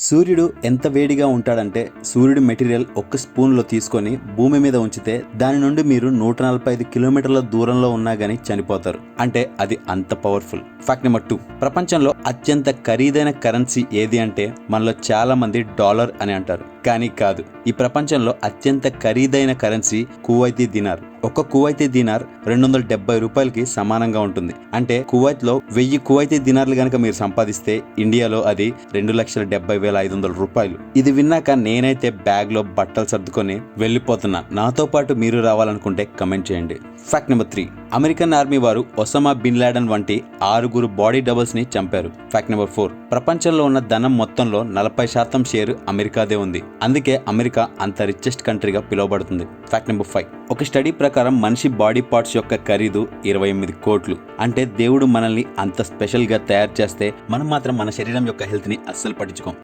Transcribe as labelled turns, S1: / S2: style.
S1: సూర్యుడు ఎంత వేడిగా ఉంటాడంటే సూర్యుడి మెటీరియల్ ఒక్క స్పూన్లో తీసుకొని భూమి మీద ఉంచితే దాని నుండి మీరు 145 కిలోమీటర్ల దూరంలో ఉన్నా గానీ చనిపోతారు. అంటే అది అంత పవర్ఫుల్. ఫ్యాక్ట్ నెంబర్ 2, ప్రపంచంలో అత్యంత ఖరీదైన కరెన్సీ ఏది అంటే మనలో చాలా మంది డాలర్ అని అంటారు, కానీ కాదు. ఈ ప్రపంచంలో అత్యంత ఖరీదైన కరెన్సీ కువైతీ దినార్. ఒక కువైతీ దినార్ 270 రూపాయలకి సమానంగా ఉంటుంది. అంటే కువైత్ లో 1000 కువైతీ దినార్లు గనక మీరు సంపాదిస్తే ఇండియాలో అది 2,70,500 రూపాయలు. ఇది విన్నాక నేనైతే బ్యాగ్ లో బట్టలు సర్దుకొని వెళ్ళిపోతున్నా. నాతో పాటు మీరు రావాలనుకుంటే కమెంట్ చేయండి. ఫ్యాక్ట్ నెంబర్ 3, అమెరికన్ ఆర్మీ వారు ఒసామా బిన్ లాడెన్ వంటి 6 బాడీ డబుల్స్ ని చంపారు. ఫ్యాక్ట్ నెంబర్ 4, ప్రపంచంలో ఉన్న ధనం మొత్తంలో 40% షేర్ అమెరికాదే ఉంది. అందుకే అమెరికా అంత రిచెస్ట్ కంట్రీగా పిలువబడుతుంది. ఫ్యాక్ట్ నెంబర్ 5, ఒక స్టడీ ప్రకారం మనిషి బాడీ పార్ట్స్ యొక్క ఖరీదు 28 కోట్లు. అంటే దేవుడు మనల్ని అంత స్పెషల్ గా తయారు చేస్తే మనం మాత్రం మన శరీరం యొక్క హెల్త్ ని అస్సలు పట్టించుకోం.